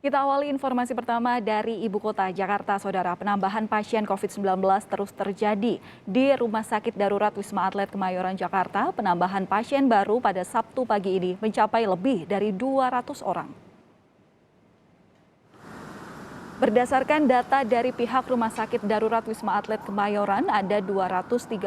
Kita awali informasi pertama dari Ibu Kota Jakarta, Saudara. Penambahan pasien COVID-19 terus terjadi di Rumah Sakit Darurat Wisma Atlet Kemayoran, Jakarta. Penambahan pasien baru pada Sabtu pagi ini mencapai lebih dari 200 orang. Berdasarkan data dari pihak Rumah Sakit Darurat Wisma Atlet Kemayoran, ada 237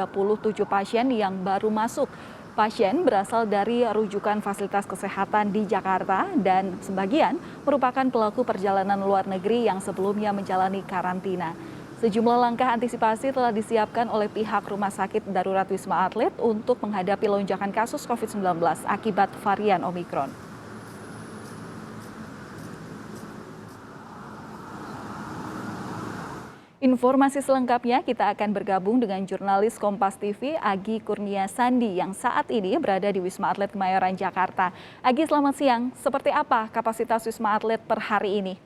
pasien yang baru masuk. Pasien berasal dari rujukan fasilitas kesehatan di Jakarta dan sebagian merupakan pelaku perjalanan luar negeri yang sebelumnya menjalani karantina. Sejumlah langkah antisipasi telah disiapkan oleh pihak Rumah Sakit Darurat Wisma Atlet untuk menghadapi lonjakan kasus COVID-19 akibat varian Omikron. Informasi selengkapnya kita akan bergabung dengan jurnalis Kompas TV Agi Kurnia Sandi yang saat ini berada di Wisma Atlet Kemayoran, Jakarta. Agi, selamat siang. Seperti apa kapasitas Wisma Atlet per hari ini?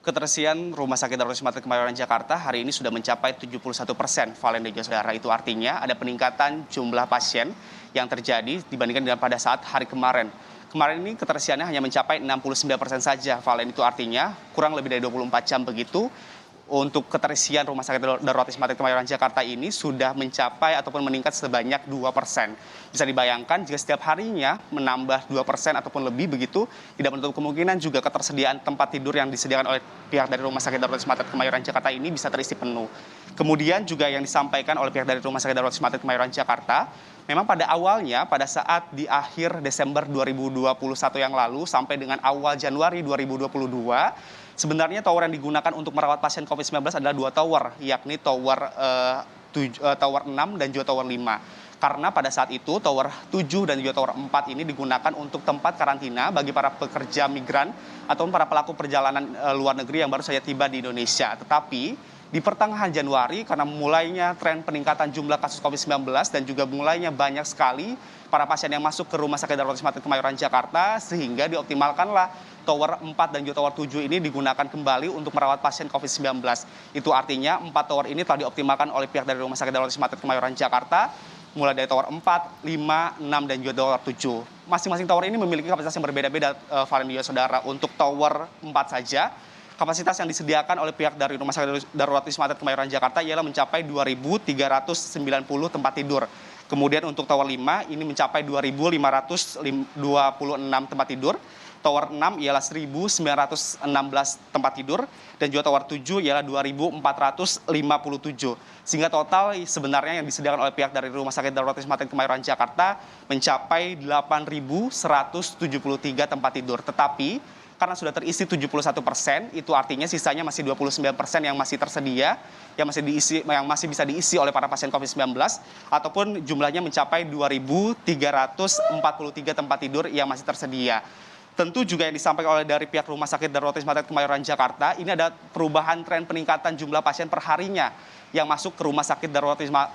Keterisian Rumah Sakit Darurat Wisma Atlet Kemayoran Jakarta hari ini sudah mencapai 71%, Valen dan juga saudara. Itu artinya ada peningkatan jumlah pasien yang terjadi dibandingkan dengan pada saat hari kemarin. Kemarin ini keterisiannya hanya mencapai 69% saja, Valen. Itu artinya kurang lebih dari 24 jam begitu. Untuk keterisian Rumah Sakit Darurat Wisma Atlet Kemayoran Jakarta ini sudah mencapai ataupun meningkat sebanyak 2%. Bisa dibayangkan jika setiap harinya menambah 2% ataupun lebih begitu, tidak menutup kemungkinan juga ketersediaan tempat tidur yang disediakan oleh pihak dari Rumah Sakit Darurat Wisma Atlet Kemayoran Jakarta ini bisa terisi penuh. Kemudian juga yang disampaikan oleh pihak dari Rumah Sakit Darurat Wisma Atlet Kemayoran Jakarta, memang pada awalnya pada saat di akhir Desember 2021 yang lalu sampai dengan awal Januari 2022, sebenarnya tower yang digunakan untuk merawat pasien COVID-19 adalah dua tower, yakni tower 6 dan juga tower 5. Karena pada saat itu tower 7 dan juga tower 4 ini digunakan untuk tempat karantina bagi para pekerja migran ataupun para pelaku perjalanan luar negeri yang baru saja tiba di Indonesia. Tetapi di pertengahan Januari, karena mulainya tren peningkatan jumlah kasus COVID-19 dan juga mulainya banyak sekali para pasien yang masuk ke Rumah Sakit Darurat Wisma Atlet Kemayoran Jakarta, sehingga dioptimalkanlah tower 4 dan juga tower 7 ini digunakan kembali untuk merawat pasien COVID-19. Itu artinya 4 tower ini telah dioptimalkan oleh pihak dari Rumah Sakit Darurat Wisma Atlet Kemayoran Jakarta, mulai dari tower 4, 5, 6, dan juga tower 7. Masing-masing tower ini memiliki kapasitas yang berbeda-beda, Valen dan saudara. Untuk tower 4 saja, kapasitas yang disediakan oleh pihak dari Rumah Sakit Darurat Wisma Atlet Kemayoran Jakarta ialah mencapai 2.390 tempat tidur. Kemudian untuk tower 5 ini mencapai 2.526 tempat tidur. Tower 6 ialah 1.916 tempat tidur, dan juga tower 7 ialah 2.457. Sehingga total sebenarnya yang disediakan oleh pihak dari Rumah Sakit Darurat Wisma Atlet Kemayoran Jakarta mencapai 8.173 tempat tidur. Tetapi karena sudah terisi 71%, itu artinya sisanya masih 29% yang masih tersedia, yang masih bisa diisi oleh para pasien COVID-19, ataupun jumlahnya mencapai 2.343 tempat tidur yang masih tersedia. Tentu juga yang disampaikan oleh dari pihak Rumah Sakit Darurat Wisma Atlet Kemayoran Jakarta, ini ada perubahan tren peningkatan jumlah pasien perharinya yang masuk ke Rumah Sakit Darurat Wisma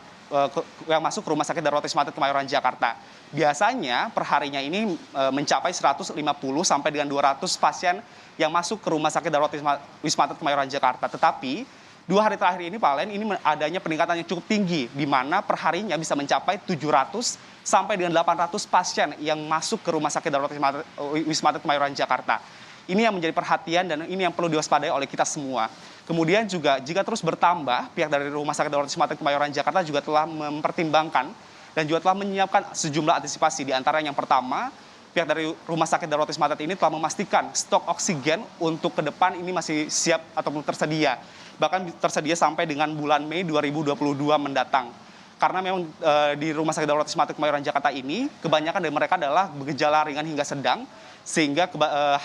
Atlet Kemayoran Jakarta. Biasanya perharinya ini mencapai 150 sampai dengan 200 pasien yang masuk ke Rumah Sakit Darurat Wisma Atlet Kemayoran Jakarta. Tetapi 2 hari terakhir ini, Pak Len, ini adanya peningkatan yang cukup tinggi, di mana perharinya bisa mencapai 700 sampai dengan 800 pasien yang masuk ke Rumah Sakit Darurat Wisma Atlet Kemayoran Jakarta. Ini yang menjadi perhatian dan ini yang perlu diwaspadai oleh kita semua. Kemudian juga jika terus bertambah, pihak dari Rumah Sakit Darurat Wisma Atlet Kemayoran Jakarta juga telah mempertimbangkan dan juga telah menyiapkan sejumlah antisipasi. Di antara yang pertama, pihak dari Rumah Sakit Darurat Wisma Atlet ini telah memastikan stok oksigen untuk ke depan ini masih siap ataupun tersedia. Bahkan tersedia sampai dengan bulan Mei 2022 mendatang. Karena memang di Rumah Sakit Darurat Wisma Atlet Kemayoran Jakarta ini kebanyakan dari mereka adalah bergejala ringan hingga sedang, sehingga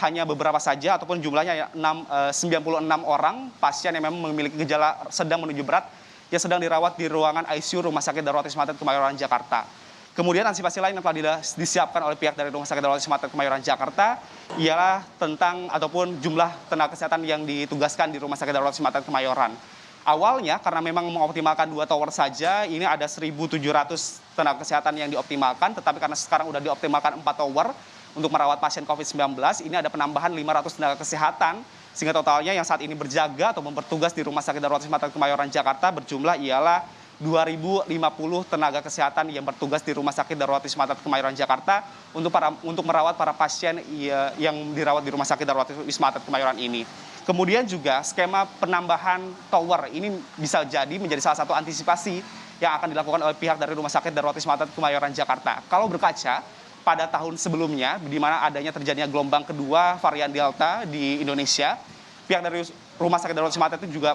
hanya beberapa saja ataupun jumlahnya 96 orang pasien yang memang memiliki gejala sedang menuju berat yang sedang dirawat di ruangan ICU Rumah Sakit Darurat Wisma Atlet Kemayoran Jakarta. Kemudian antisipasi lain yang telah disiapkan oleh pihak dari Rumah Sakit Darurat Wisma Atlet Kemayoran Jakarta ialah tentang ataupun jumlah tenaga kesehatan yang ditugaskan di Rumah Sakit Darurat Wisma Atlet Kemayoran. Awalnya karena memang mengoptimalkan 2 tower saja, ini ada 1.700 tenaga kesehatan yang dioptimalkan, tetapi karena sekarang sudah dioptimalkan 4 tower untuk merawat pasien COVID-19, ini ada penambahan 500 tenaga kesehatan, sehingga totalnya yang saat ini berjaga atau bertugas di Rumah Sakit Darurat Wisma Atlet Kemayoran Jakarta berjumlah ialah 2.050 tenaga kesehatan yang bertugas di Rumah Sakit Darurat Wisma Atlet Kemayoran Jakarta untuk merawat para pasien yang dirawat di Rumah Sakit Darurat Wisma Atlet Kemayoran ini. Kemudian juga skema penambahan tower ini bisa jadi menjadi salah satu antisipasi yang akan dilakukan oleh pihak dari Rumah Sakit Darurat Wisma Atlet Kemayoran Jakarta. Kalau berkaca pada tahun sebelumnya, di mana adanya terjadinya gelombang kedua varian Delta di Indonesia, pihak dari Rumah Sakit Darurat Wisma Atlet itu juga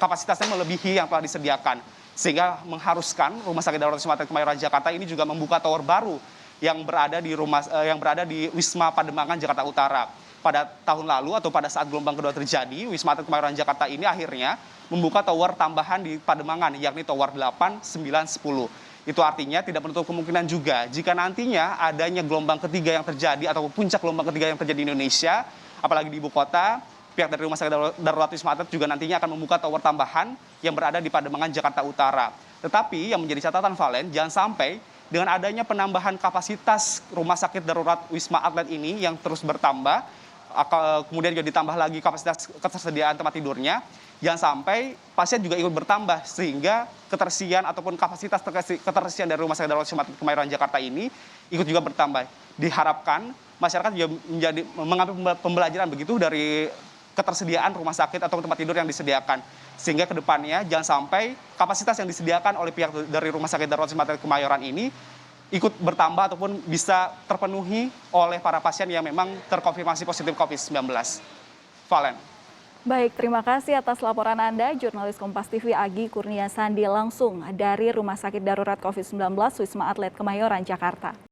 kapasitasnya melebihi yang telah disediakan, sehingga mengharuskan Rumah Sakit Darurat Wisma Atlet Kemayoran Jakarta ini juga membuka tower baru yang berada di Wisma Pademangan Jakarta Utara. Pada tahun lalu atau pada saat gelombang kedua terjadi, Wisma Atlet Kemayoran Jakarta ini akhirnya membuka tower tambahan di Pademangan, yakni tower 8, 9, 10. Itu artinya tidak menutup kemungkinan juga jika nantinya adanya gelombang ketiga yang terjadi atau puncak gelombang ketiga yang terjadi di Indonesia, apalagi di ibu kota, pihak dari Rumah Sakit Darurat Wisma Atlet juga nantinya akan membuka tower tambahan yang berada di Pademangan, Jakarta Utara. Tetapi yang menjadi catatan, Valen, jangan sampai dengan adanya penambahan kapasitas Rumah Sakit Darurat Wisma Atlet ini yang terus bertambah, kemudian juga ditambah lagi kapasitas ketersediaan tempat tidurnya, jangan sampai pasien juga ikut bertambah sehingga keterisian ataupun kapasitas keterisian dari Rumah Sakit Darurat Wisma Atlet Kemayoran Jakarta ini ikut juga bertambah. Diharapkan masyarakat juga mengambil pembelajaran begitu dari ketersediaan rumah sakit atau tempat tidur yang disediakan, sehingga kedepannya jangan sampai kapasitas yang disediakan oleh pihak dari Rumah Sakit Darurat Wisma Atlet Kemayoran ini ikut bertambah ataupun bisa terpenuhi oleh para pasien yang memang terkonfirmasi positif COVID-19. Valen. Baik, terima kasih atas laporan Anda, jurnalis Kompas TV Agi Kurnia Sandi langsung dari Rumah Sakit Darurat COVID-19 Wisma Atlet Kemayoran, Jakarta.